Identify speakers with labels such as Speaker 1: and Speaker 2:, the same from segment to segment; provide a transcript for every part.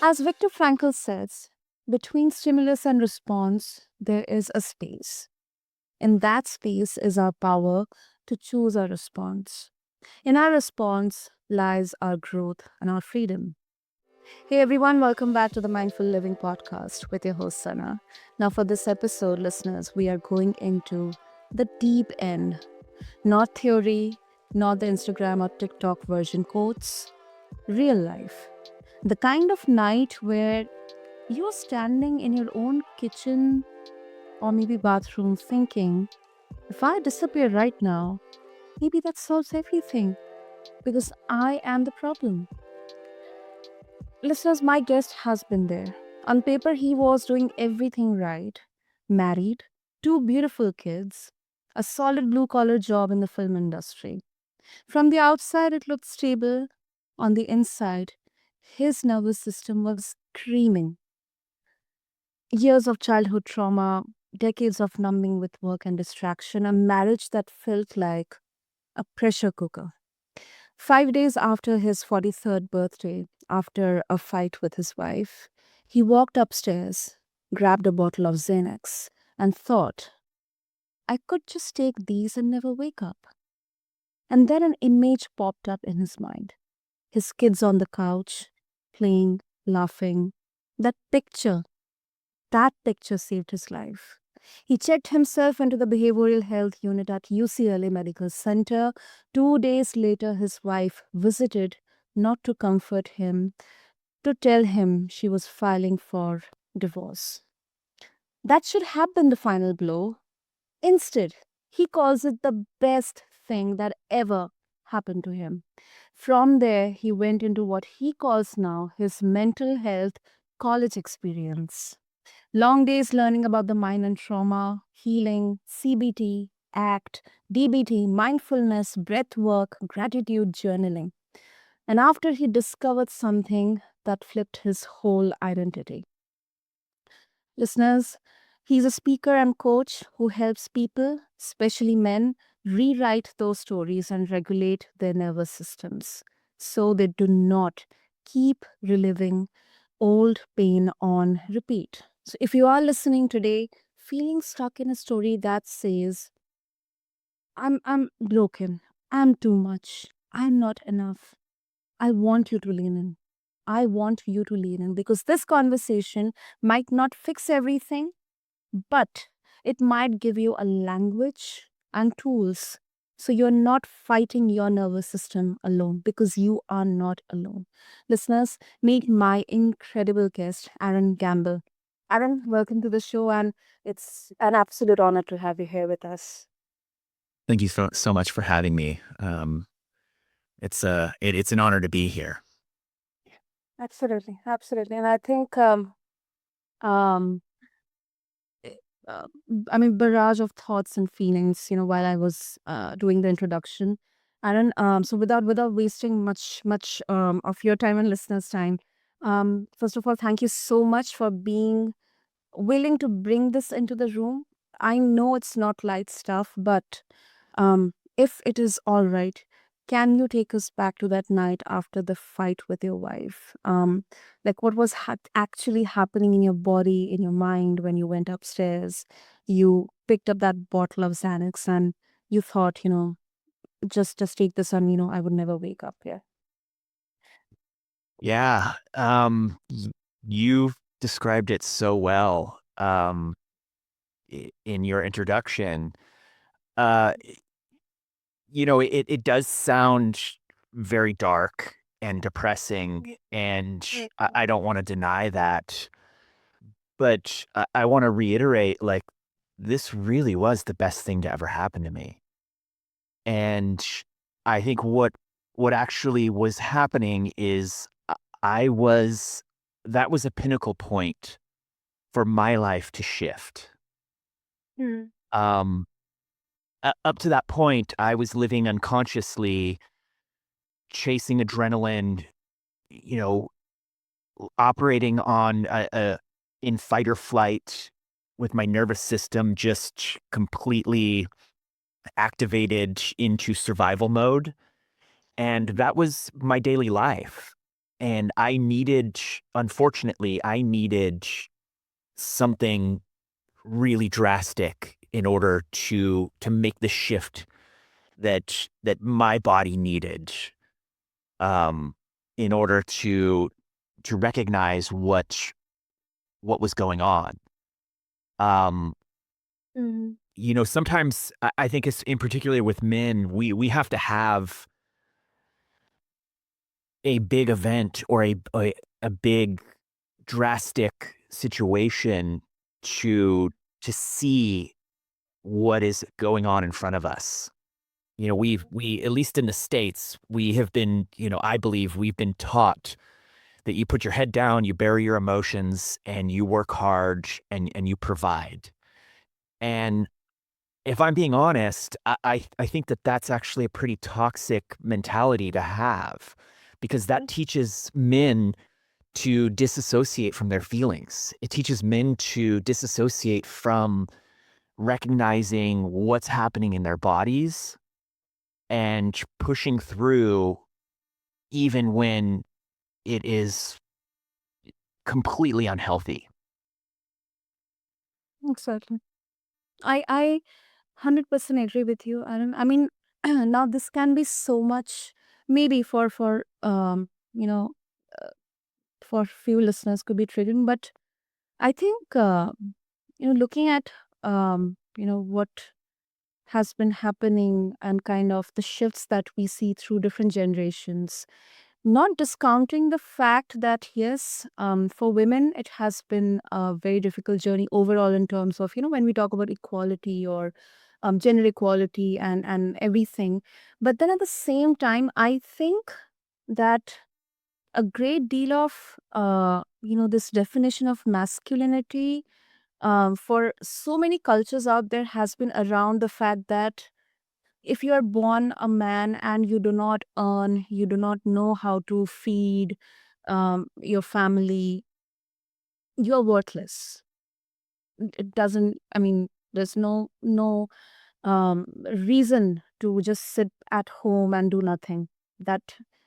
Speaker 1: As Viktor Frankl says, between stimulus and response, there is a space. In that space is our power to choose our response. In our response lies our growth and our freedom. Hey everyone, welcome back to the Mindful Living podcast with your host Sana. Now, for this episode, listeners, we are going into the deep end, not theory, not the Instagram or TikTok version quotes, real life. The kind of night where you're standing in your own kitchen or maybe bathroom thinking, if I disappear right now, maybe that solves everything because I am the problem. Listeners, my guest has been there. On paper, he was doing everything right, married, two beautiful kids, a solid blue collar job in the film industry. From the outside, it looked stable. On the inside, his nervous system was screaming. Years of childhood trauma, decades of numbing with work and distraction, a marriage that felt like a pressure cooker. 5 days after his 43rd birthday, after a fight with his wife, he walked upstairs, grabbed a bottle of Xanax, and thought, I could just take these and never wake up. And then an image popped up in his mind, his kids on the couch, playing, laughing. That picture That picture saved his life. He checked himself into the behavioral health unit at UCLA Medical Center. 2 days later, his wife visited, not to comfort him, to tell him she was filing for divorce. That should have been the final blow. Instead, he calls it the best thing that ever happened to him. From there, he went into what he calls now his mental health college experience. Long days learning about the mind and trauma, healing, CBT, ACT, DBT, mindfulness, breath work, gratitude journaling. And after he discovered something that flipped his whole identity. Listeners, he's a speaker and coach who helps people, especially men, rewrite those stories and regulate their nervous systems so they do not keep reliving old pain on repeat. So if you are listening today, feeling stuck in a story that says, I'm broken, I'm too much, I'm not enough, I want you to lean in. I want you to lean in because this conversation might not fix everything, but it might give you a language and tools so you're not fighting your nervous system alone because you are not alone. Listeners, meet my incredible guest, Aaron Gambel. Aaron, welcome to the show, and it's an absolute honor to have you here with us.
Speaker 2: Thank you so much for having me. It's an honor to be here.
Speaker 1: Absolutely, absolutely. And I think um eh, uh, I mean, barrage of thoughts and feelings, while I was doing the introduction. Aaron, so without wasting much of your time and listeners' time, first of all, thank you so much for being willing to bring this into the room. I know it's not light stuff, but if it is all right, can you take us back to that night after the fight with your wife? Like what was actually happening in your body, in your mind when you went upstairs? You picked up that bottle of Xanax and you thought, just take this and I would never wake up here.
Speaker 2: Yeah, you've described it so well in your introduction. Uh, it does sound very dark and depressing, and I don't want to deny that. But I want to reiterate, like, this really was the best thing to ever happen to me. And I think what actually was happening is I was that was a pinnacle point for my life to shift.
Speaker 1: Mm.
Speaker 2: Um, Up to that point, I was living unconsciously, chasing adrenaline, you know, operating on in fight or flight with my nervous system just completely activated into survival mode. And that was my daily life. and unfortunately, I needed something really drastic in order to make the shift that my body needed, um, in order to recognize what was going on. Um,
Speaker 1: Mhm.
Speaker 2: Sometimes I think it's in particular with men, we have to have a big event or a big drastic situation to see what is going on in front of us. We at least in the States, we have been, I believe we've been taught that you put your head down, you bury your emotions, and you work hard and you provide. And if I'm being honest, I think that that's actually a pretty toxic mentality to have because that
Speaker 1: Mhm.
Speaker 2: teaches men to disassociate from their feelings. It teaches men to disassociate from recognizing what's happening in their bodies and pushing through even when it is completely unhealthy.
Speaker 1: Exactly. I 100% agree with you, Aaron. I mean, now this can be so much, maybe you know for few listeners could be triggering, but I think looking at what has been happening and kind of the shifts that we see through different generations, not discounting the fact that yes, for women it has been a very difficult journey overall in terms of when we talk about equality or gender equality and everything. But then at the same time, I think that a great deal of this definition of masculinity for so many cultures out there has been around the fact that if you are born a man and you do not earn, you do not know how to feed your family, you're worthless. It doesn't, I mean, there's no reason to just sit at home and do nothing. That,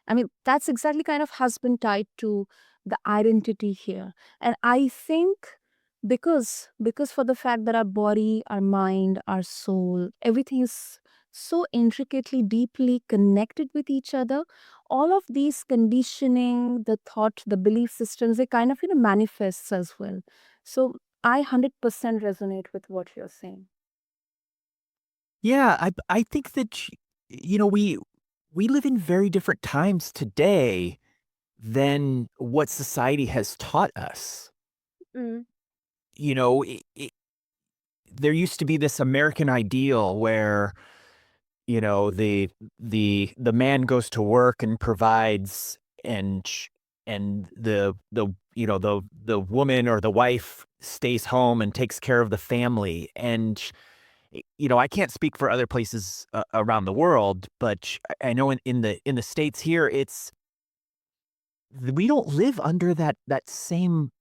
Speaker 1: I mean, that's exactly kind of has been tied to the identity here. And I think because for the fact that our body, our mind, our soul, everything is so intricately, deeply connected with each other, all of these conditioning, the thought, the belief systems, they kind of manifests as well. So I 100% resonate with what you're saying.
Speaker 2: Yeah, I think that we live in very different times today than what society has taught us.
Speaker 1: Mm.
Speaker 2: You know, there used to be this American ideal where the man goes to work and provides, and the woman or the wife stays home and takes care of the family. And I can't speak for other places around the world, but I know in the States here, we don't live under that same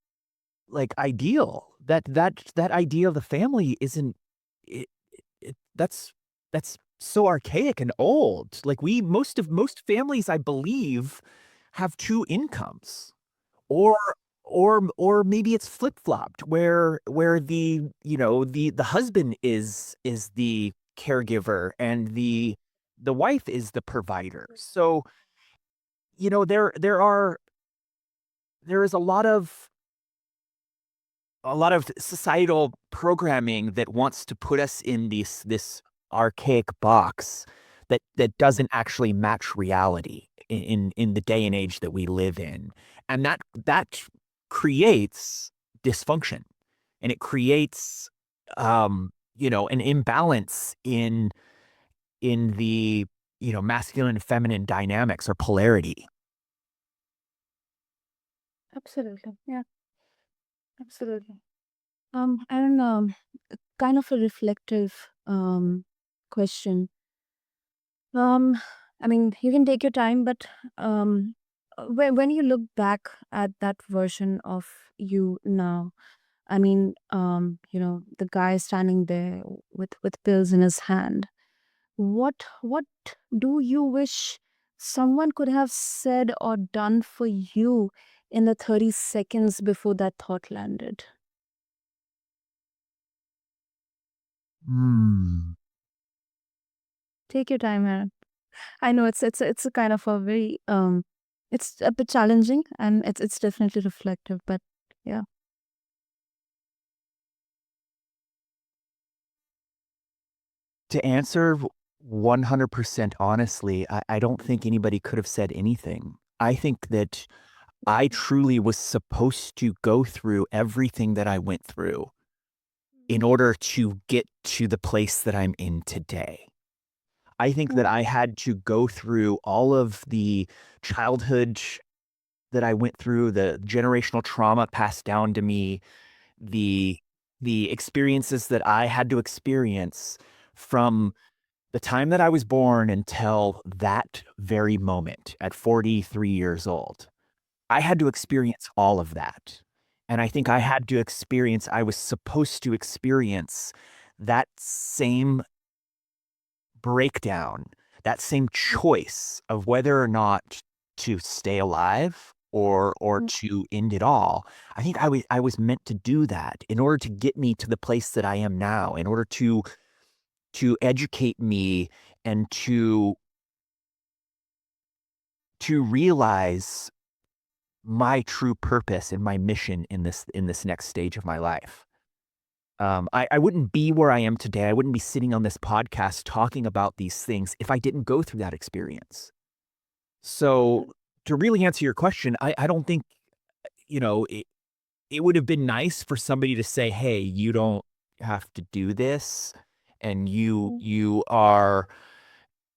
Speaker 2: like ideal. That idea of the family isn't it, that's so archaic and old. Like most families, I believe, have two incomes. Or or maybe it's flip-flopped where the husband is the caregiver and the wife is the provider. So, there is a lot of societal programming that wants to put us in this archaic box that doesn't actually match reality in the day and age that we live in. And that creates dysfunction, and it creates an imbalance in the masculine and feminine dynamics or polarity.
Speaker 1: Absolutely. Yeah, absolutely. And kind of a reflective question. Um, I mean, you can take your time, but when you look back at that version of you now, I mean, the guy standing there with pills in his hand. What do you wish someone could have said or done for you in the 30 seconds before that thought landed?
Speaker 2: Hmm.
Speaker 1: Take your time, Aaron. I know it's a kind of a very it's a bit challenging and it's definitely reflective, but yeah.
Speaker 2: To answer 100% honestly, I don't think anybody could have said anything. I think that I truly was supposed to go through everything that I went through in order to get to the place that I'm in today. I think that
Speaker 1: Mm,
Speaker 2: I had to go through all of the childhood that I went through, the generational trauma passed down to me, the the experiences that I had to experience from the time that I was born until that very moment at 43 years old. I had to experience all of that. And I think I was supposed to experience that same breakdown, that same choice of whether or not to stay alive or
Speaker 1: mm,
Speaker 2: to end it all. I think I was meant to do that in order to get me to the place that I am now, in order to educate me and to realize my true purpose and my mission in this next stage of my life. I wouldn't be where I am today. I wouldn't be sitting on this podcast talking about these things if I didn't go through that experience. So to really answer your question, I don't think, you know, it would have been nice for somebody to say, "Hey, you don't have to do this, and
Speaker 1: mm,
Speaker 2: you are,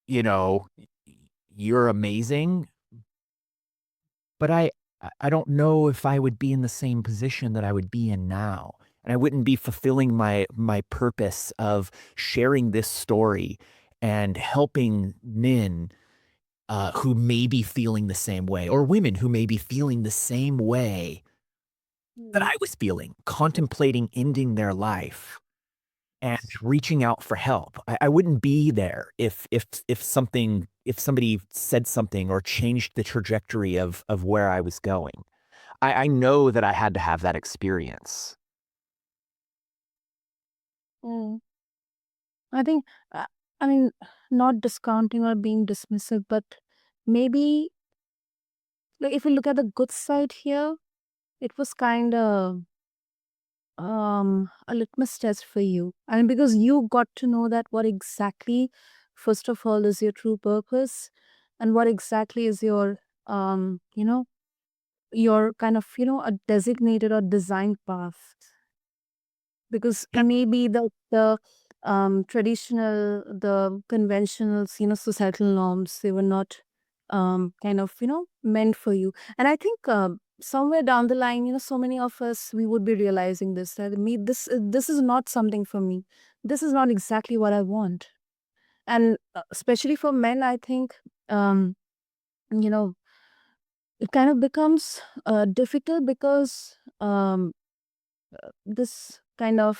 Speaker 2: you know, you're amazing." But I don't know if I would be in the same position that I would be in now, and I wouldn't be fulfilling my purpose of sharing this story and helping men, who may be feeling the same way, or women who may be feeling the same way that
Speaker 1: mm,
Speaker 2: I was feeling, contemplating ending their life and reaching out for help. I wouldn't be there if somebody said something or changed the trajectory of where I was going. I know that I had to have that experience.
Speaker 1: mm. I think, I mean, not discounting or being dismissive, but maybe, like, if we look at the good side here, it was kind of a litmus test for you. And because you got to know that what exactly, first of all, is your true purpose and what exactly is your, your kind of, a designated or designed path. Because maybe the traditional, the conventional, societal norms, they were not kind of, meant for you. And I think somewhere down the line, so many of us, we would be realizing this, that this is not something for me. This is not exactly what I want. And especially for men, I think you know it kind of becomes difficult because this kind of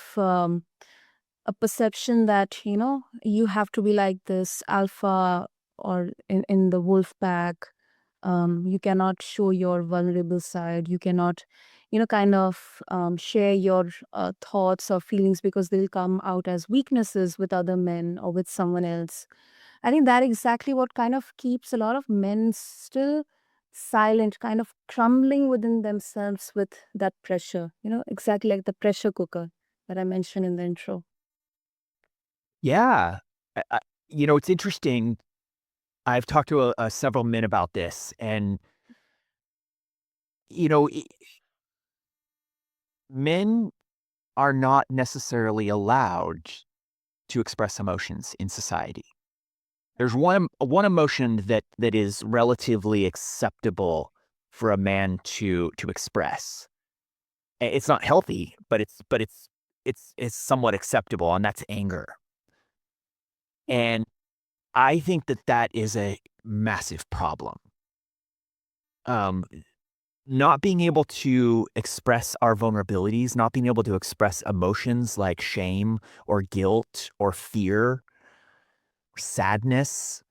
Speaker 1: a perception that you have to be like this alpha, or in the wolf pack. You cannot show your vulnerable side. You cannot kind of share your thoughts or feelings, because they'll come out as weaknesses with other men or with someone else. I think that exactly what kind of keeps a lot of men still silent, kind of crumbling within themselves with that pressure, exactly like the pressure cooker that I mentioned in the intro.
Speaker 2: Yeah. I it's interesting. I've talked to several men about this, and, you know, I men are not necessarily allowed to express emotions in society. There's one emotion that is relatively acceptable for a man to express. It's not healthy, but it's somewhat acceptable, and that's anger. And I think that that is a massive problem. Um, Not being able to express our vulnerabilities, not being able to express emotions like shame or guilt or fear, sadness,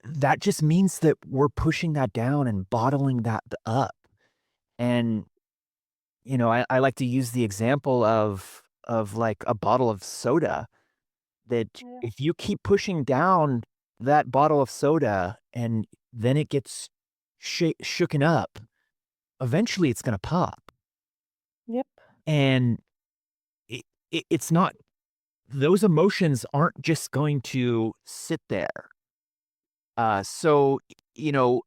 Speaker 2: that just means that we're pushing that down and bottling that up. And, I like to use the example of like a bottle of soda that
Speaker 1: Yeah.
Speaker 2: if you keep pushing down that bottle of soda and then it gets shooken up, eventually it's gonna pop.
Speaker 1: Yep.
Speaker 2: And it, it's not those emotions aren't just going to sit there. So, you know,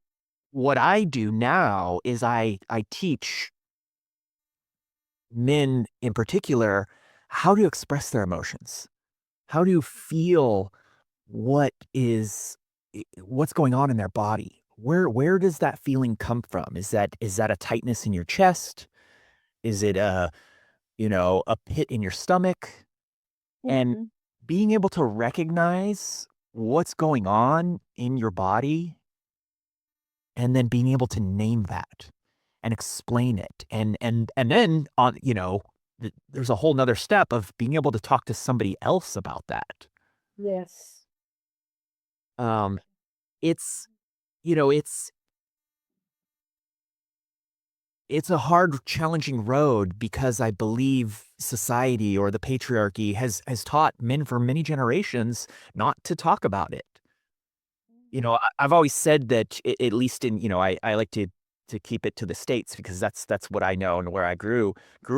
Speaker 2: what I do now is I teach men in particular how to express their emotions, how to feel what's going on in their body. Where does that feeling come from? Is that a tightness in your chest? Is it a pit in your stomach? And
Speaker 1: Mhm.
Speaker 2: being able to recognize what's going on in your body and then being able to name that and explain it. And then there's a whole nother step of being able to talk to somebody else about that.
Speaker 1: Yes.
Speaker 2: Um, it's, you know, it's a hard, challenging road because I believe society or the patriarchy has taught men for many generations not to talk about it. I've always said that at least I like to keep it to the States because that's what I know and where I grew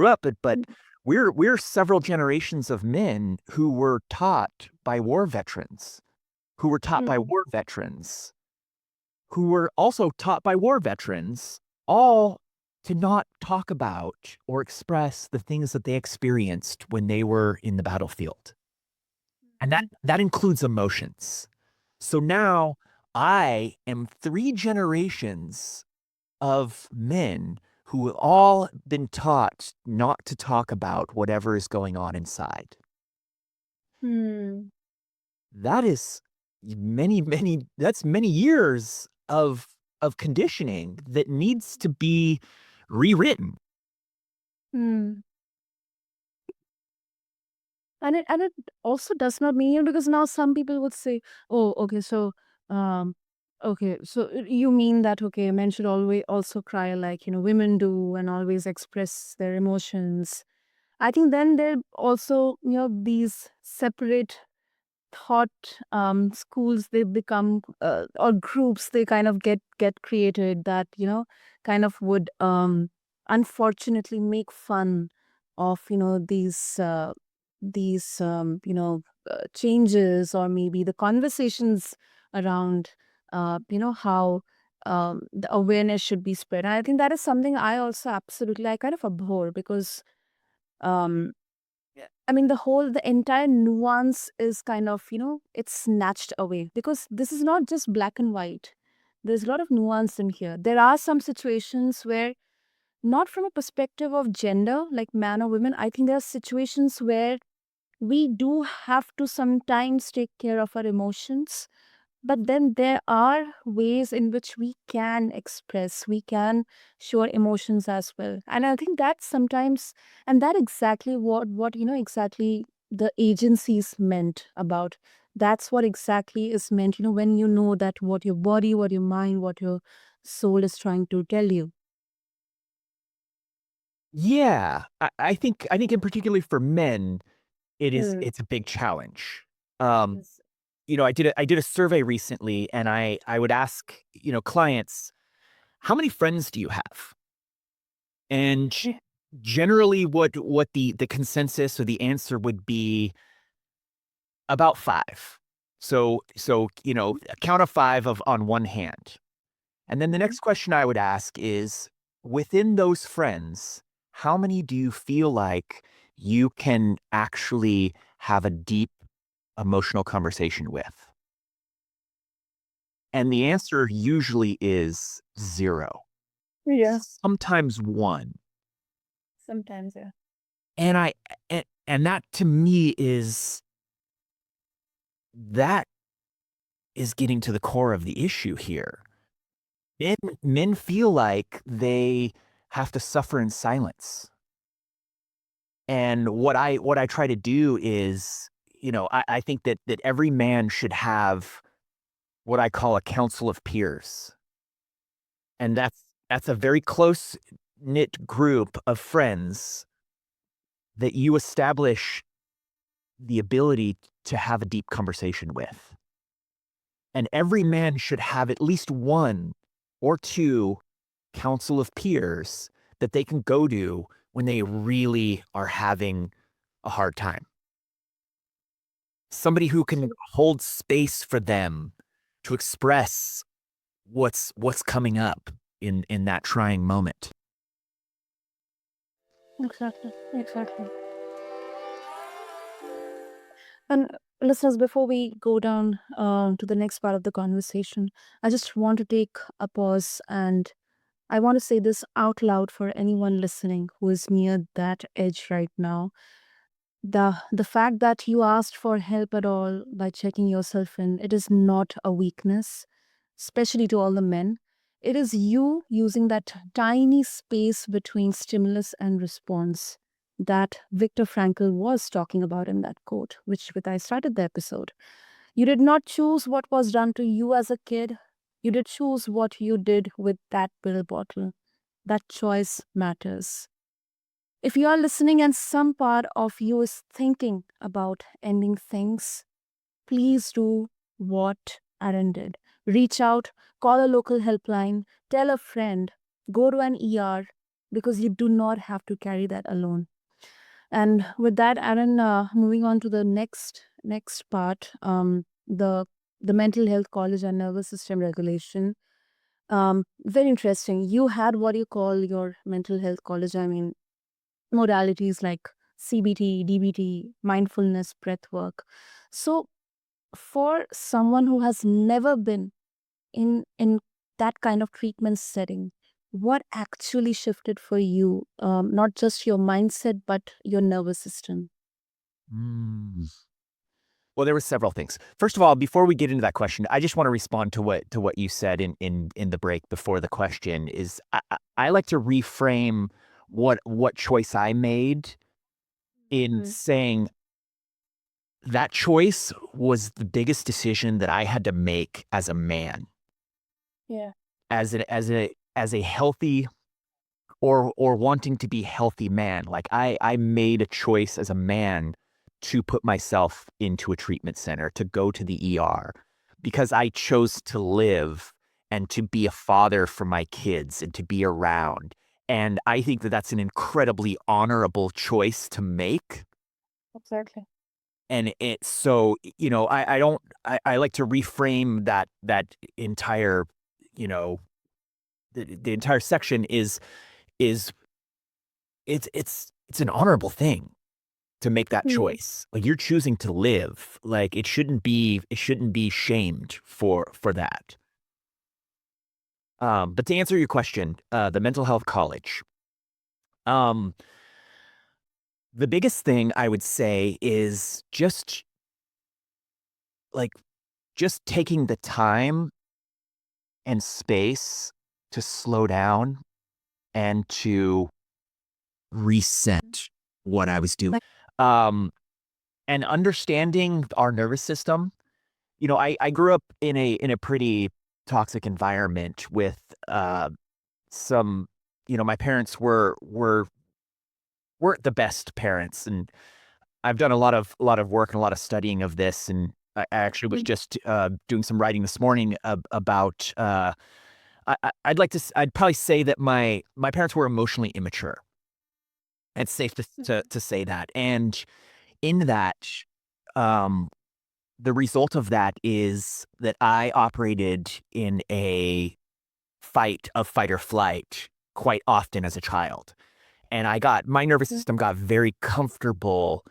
Speaker 2: up. But we're several generations of men who were taught by war veterans, who were taught by
Speaker 1: Mm.
Speaker 2: war veterans, who were also taught by war veterans, all to not talk about or express the things that they experienced when they were in the battlefield. And that includes emotions. So now I am 3 generations of men who have all been taught not to talk about whatever is going on inside.
Speaker 1: Hmm.
Speaker 2: That is that's many years of conditioning that needs to be rewritten.
Speaker 1: Hmm. And it also does not mean, because now some people would say, oh, okay, so um okay, so you mean that, okay, men should always also cry like, women do, and always express their emotions. I think then there also, these separate thought schools, they become, or groups, they kind of get created, that kind of would unfortunately make fun of these changes, or maybe the conversations around how the awareness should be spread. And I think that is something I also absolutely, I kind of abhor, because um I mean, the entire nuance is kind of, it's snatched away, because this is not just black and white. There's a lot of nuance in here. There are some situations where, not from a perspective of gender, like man or women, I think there are situations where we do have to sometimes take care of our emotions, but then there are ways in which we can express, we can show our emotions as well. And I think that sometimes, and that exactly what exactly the agency is meant about. That's what exactly is meant, when you know that what your body, what your mind, what your soul is trying to tell you.
Speaker 2: Yeah, I think in particularly for men,
Speaker 1: Hmm.
Speaker 2: it's a big challenge. Um,
Speaker 1: Yes.
Speaker 2: I did a survey recently and I would ask, clients, "How many friends do you have?" And generally what the consensus or the answer would be about 5. So, a count of 5 on one hand. And then the
Speaker 1: Mhm.
Speaker 2: next question I would ask is, within those friends, how many do you feel like you can actually have a deep emotional conversation with? And the answer usually is 0,
Speaker 1: Yeah,
Speaker 2: sometimes 1.
Speaker 1: sometimes, yeah.
Speaker 2: And and that to me that is getting to the core of the issue here. Men feel like they have to suffer in silence. And what I try to do is, I think that every man should have what I call a council of peers. And that's a very close knit group of friends that you establish the ability to have a deep conversation with. And every man should have at least one or two council of peers that they can go to when they really are having a hard time. Somebody who can hold space for them to express what's coming up in that trying moment.
Speaker 1: Exactly. Exactly. And listeners, before we go down to the next part of the conversation, I just want to take a pause, and I want to say this out loud for anyone listening who is near that edge right now. The fact that you asked for help at all by checking yourself in, it is not a weakness, especially to all the men. It is you using that tiny space between stimulus and response that Viktor Frankl was talking about in that quote, which with I started the episode. You did not choose what was done to you as a kid. You did choose what you did with that pill bottle. That choice matters. If you are listening and some part of you is thinking about ending things, please do what Aaron did. Reach out, call a local helpline, tell a friend, go to an ER, because you do not have to carry that alone. And with that, Aaron, moving on to the next part, the mental health college and nervous system regulation. Very interesting. You had what you call your mental health college. I mean, modalities like CBT, DBT, mindfulness, breathwork. So, for someone who has never been in that kind of treatment setting, what actually shifted for you? Not just your mindset, but your nervous system.
Speaker 2: Mm. Well, there were several things. First of all, before we get into that question, I just want to respond to what you said in the break before the question. Is I like to reframe what choice I made in
Speaker 1: Mm.
Speaker 2: saying that choice was the biggest decision that I had to make as a man,
Speaker 1: Yeah.
Speaker 2: as a healthy or wanting to be healthy man. Like I made a choice as a man to put myself into a treatment center, to go to the ER, because I chose to live and to be a father for my kids and to be around. And I think that that's an incredibly honorable choice to make.
Speaker 1: Exactly.
Speaker 2: And it so, I don't I like to reframe that entire, you know, the entire section is it's an honorable thing to make that
Speaker 1: Yeah.
Speaker 2: choice. Like, you're choosing to live. Like, it shouldn't be shamed for that. But to answer your question, the mental health college. Um, the biggest thing I would say is like just taking the time and space to slow down and to reset what I was doing.
Speaker 1: Like,
Speaker 2: Um, and understanding our nervous system. I grew up in a pretty toxic environment with some. My parents weren't the best parents, and I've done a lot of work and a lot of studying of this, and I actually was just doing some writing this morning about. I'd probably say that my parents were emotionally immature. It's safe to say that, and in that, um, the result of that is that I operated in a fight or flight quite often as a child. And my nervous system got very comfortable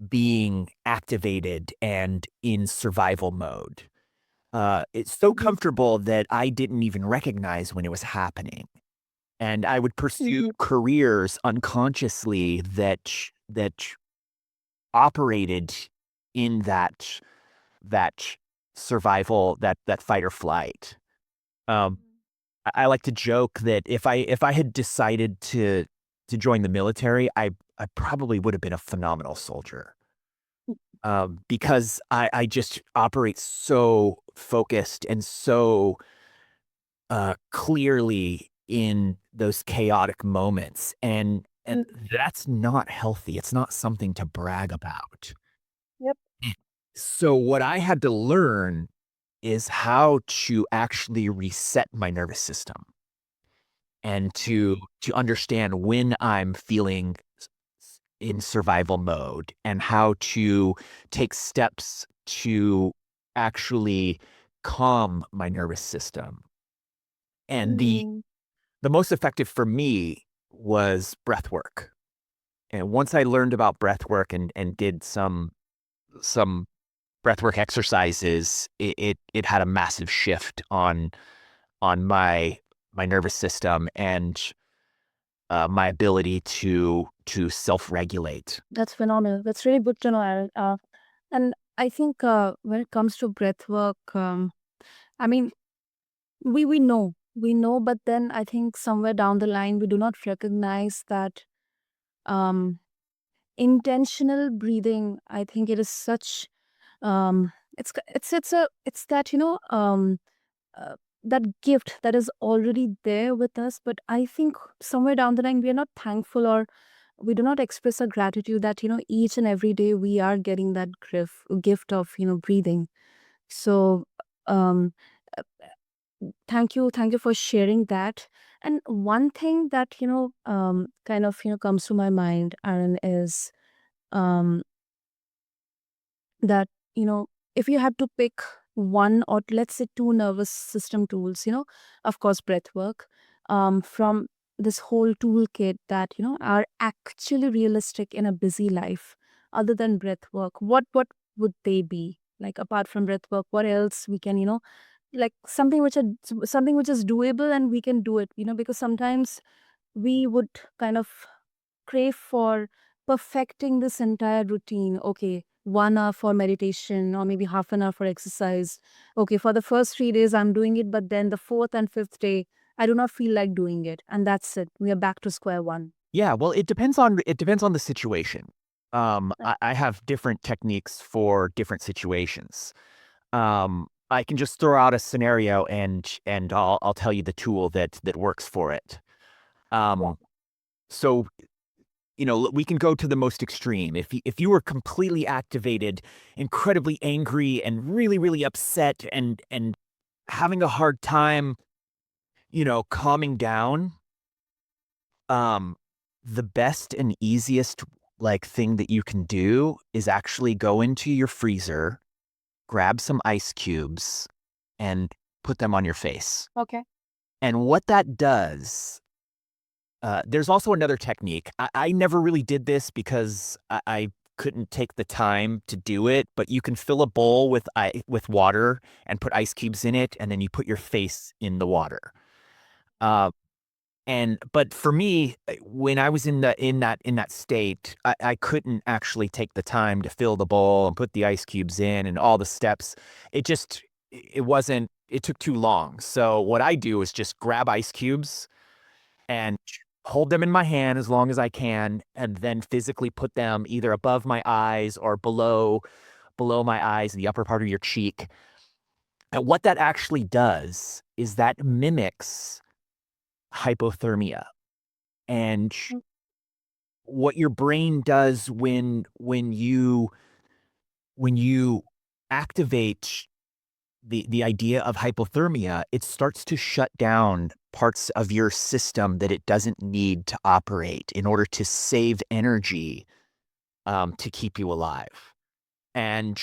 Speaker 2: being activated and in survival mode. It's so comfortable that I didn't even recognize when it was happening. And I would pursue careers unconsciously that operated in that survival, that fight or flight. Um, I like to joke that if I had decided to join the military, I probably would have been a phenomenal soldier. because I just operate so focused and so clearly in those chaotic moments, and that's not healthy. It's not something to brag about.
Speaker 1: Yep.
Speaker 2: So what I had to learn is how to actually reset my nervous system and to understand when I'm feeling in survival mode and how to take steps to actually calm my nervous system. And
Speaker 1: Mm,
Speaker 2: the most effective for me was breath work. And once I learned about breath work and did some breathwork exercises, it had a massive shift on my nervous system and my ability to self-regulate.
Speaker 1: that's phenomenal. That's really good to know, Aaron. And I think when it comes to breath work, I mean, we know, but then I think somewhere down the line we do not recognize that um, intentional breathing. I think it is such it's that uh, that gift that is already there with us. But I think somewhere down the line we are not thankful, or we do not express our gratitude that each and every day we are getting that gift of breathing. So um thank you for sharing that. And one thing that kind of comes to my mind, Aaron, is um that if you had to pick one, or let's say two nervous system tools, of course breath work, from this whole toolkit that are actually realistic in a busy life, other than breath work, what would they be? Like, apart from breath work, what else we can like something which is doable and we can do it, because sometimes we would kind of crave for perfecting this entire routine. Okay, 1 hour for meditation, or maybe half an hour for exercise. Okay, for the first 3 days I'm doing it, but then the fourth and fifth day I do not feel like doing it, and that's it, we are back to square one.
Speaker 2: Yeah, well, it depends on the situation. I have different techniques for different situations. I can just throw out a scenario and I'll tell you the tool that works for it.
Speaker 1: Yeah.
Speaker 2: So we can go to the most extreme. If you were completely activated, incredibly angry, and really really upset, and having a hard time, calming down, um, the best and easiest thing that you can do is actually go into your freezer, grab some ice cubes, and put them on your face.
Speaker 1: Okay.
Speaker 2: And what that does, there's also another technique. I never really did this because I couldn't take the time to do it, but you can fill a bowl with water and put ice cubes in it, and then you put your face in the water. Uh, but for me, when I was in that state, I couldn't actually take the time to fill the bowl and put the ice cubes in and all the steps. It wasn't. It took too long. So what I do is just grab ice cubes and hold them in my hand as long as I can, and then physically put them either above my eyes or below my eyes, the upper part of your cheek. And what that actually does is that mimics hypothermia. And what your brain does when you activate the idea of hypothermia, it starts to shut down parts of your system that it doesn't need to operate in order to save energy, to keep you alive. And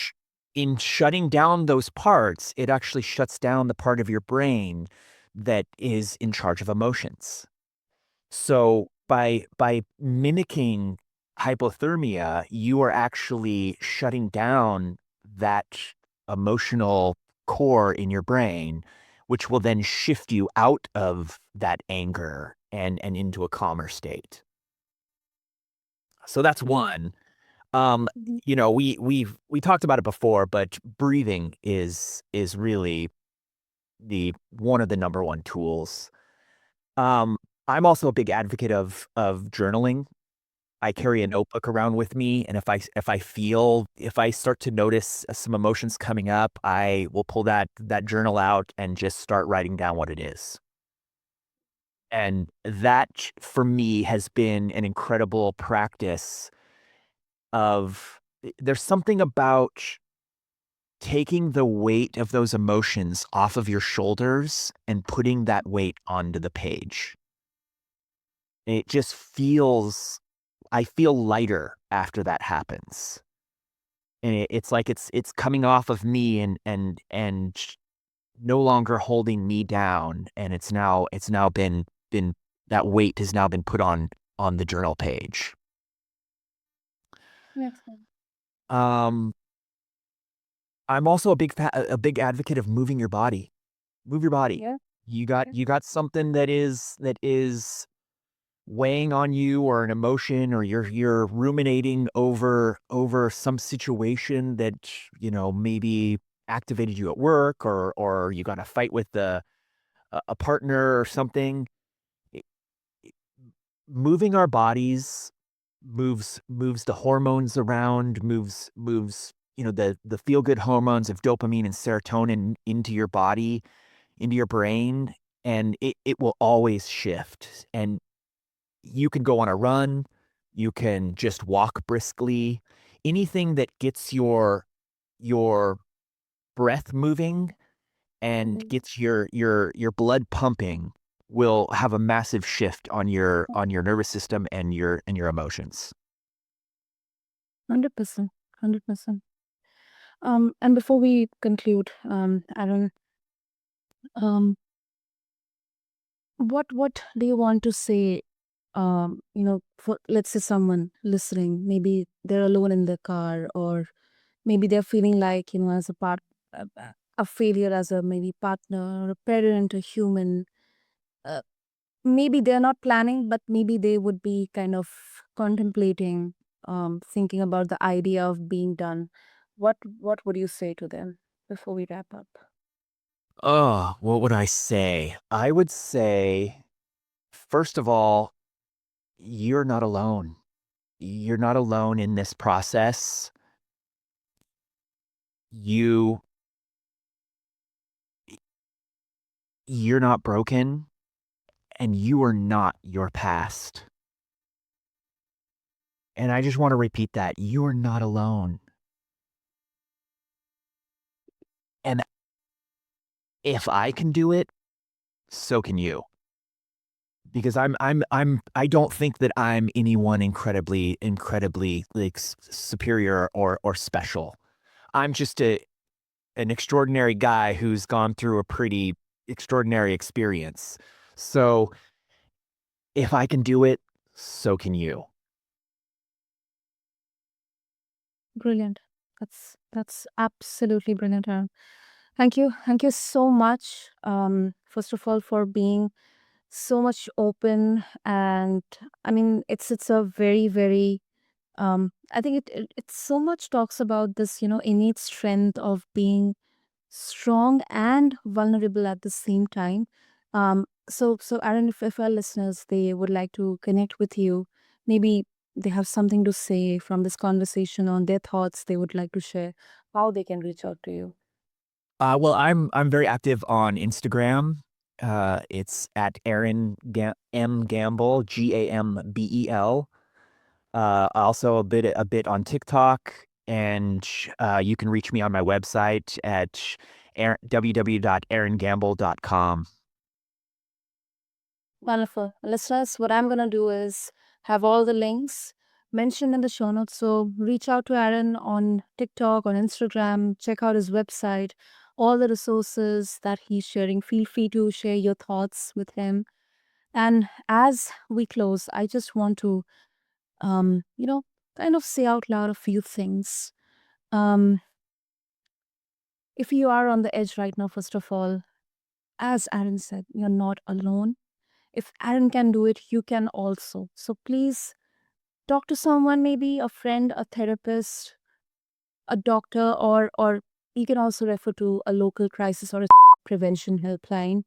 Speaker 2: in shutting down those parts, it actually shuts down the part of your brain that is in charge of emotions. So by mimicking hypothermia, you are actually shutting down that emotional core in your brain, which will then shift you out of that anger and into a calmer state. So that's one. Um,
Speaker 1: Mhm.
Speaker 2: we talked about it before, but breathing is really the one of the number one tools. Um, I'm also a big advocate of journaling. I carry a notebook around with me, and if I start to notice some emotions coming up, I will pull that journal out and just start writing down what it is. And that for me has been an incredible practice of there's something about taking the weight of those emotions off of your shoulders and putting that weight onto the page. It just feels I feel lighter after that happens. And it's like it's coming off of me and no longer holding me down, and it's now been that weight has now been put on the journal page.
Speaker 1: Excellent.
Speaker 2: Um, I'm also a big advocate of moving your body. Move your body.
Speaker 1: Yeah. Yeah.
Speaker 2: You got something that is weighing on you or an emotion or you're ruminating over some situation that, maybe activated you at work or you got a fight with a partner or something. I Moving our bodies moves the hormones around, moves, the feel-good hormones of dopamine and serotonin into your body, into your brain, and it will always shift, and you can go on a run, you can just walk briskly. Anything that gets your breath moving and
Speaker 1: Mhm.
Speaker 2: gets your blood pumping will have a massive shift on your nervous system and your emotions.
Speaker 1: 100%. 100%. And before we conclude, Aaron, um, what do you want to say, for, let's say, someone listening, maybe they're alone in their car, or maybe they're feeling like, as a failure as a maybe partner or a parent, a human. Uh, Maybe they're not planning, but maybe they would be kind of contemplating, thinking about the idea of being done. What would you say to them before we wrap up?
Speaker 2: Oh, what would I say? I would say, first of all, you're not alone. You're not alone in this process. You you're not broken and you are not your past. And I just want to repeat that. You are not alone. And if I can do it, so can you. Because I don't think that I'm anyone incredibly like superior or special. I'm just an extraordinary guy who's gone through a pretty extraordinary experience. So if I can do it, so can you.
Speaker 1: Brilliant. That's absolutely brilliant, Aaron. Thank you so much. First of all, for being so much open, and I mean, it's a very very, I think it so much talks about this, innate strength of being strong and vulnerable at the same time. So Aaron, if our listeners, they would like to connect with you, maybe they have something to say from this conversation on their thoughts they would like to share, how they can reach out to you.
Speaker 2: Well, I'm very active on Instagram. It's at M Gambel, Gambel. Also a bit on TikTok, and you can reach me on my website at www.aarongamble.com.
Speaker 1: Wonderful. Listeners, what I'm going to do is have all the links mentioned in the show notes. So reach out to Aaron on TikTok, on Instagram, check out his website, all the resources that he's sharing. Feel free to share your thoughts with him. And as we close, I just want to, um, you know, kind of say out loud a few things. Um, if you are on the edge right now, first of all, as Aaron said, you're not alone. If Aaron can do it, you can also. So please talk to someone, maybe a friend, a therapist, a doctor, or you can also refer to a local crisis or a prevention helpline.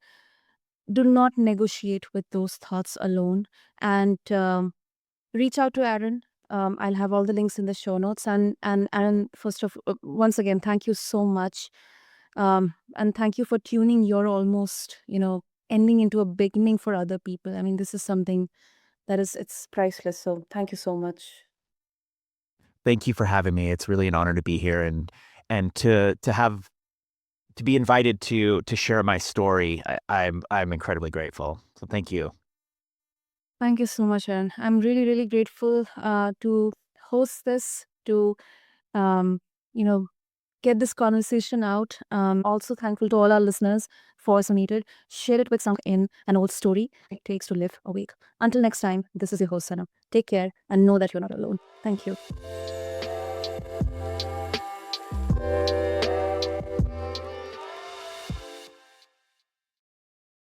Speaker 1: Do not negotiate with those thoughts alone, and reach out to Aaron. I'll have all the links in the show notes. And first of once again, thank you so much, and thank you for tuning your almost ending into a beginning for other people. I mean, this is something that is it's priceless. So thank you so much.
Speaker 2: Thank you for having me. It's really an honor to be here and to be invited to share my story. I'm incredibly grateful. So thank you.
Speaker 1: Thank you so much, Aaron. I'm really, really grateful to host this, to um, you know, get this conversation out. Also thankful to all our listeners for submitted. Share it with someone in an old story it takes to live a week. Until next time, this is your host, Sana. Take care and know that you're not alone. Thank you.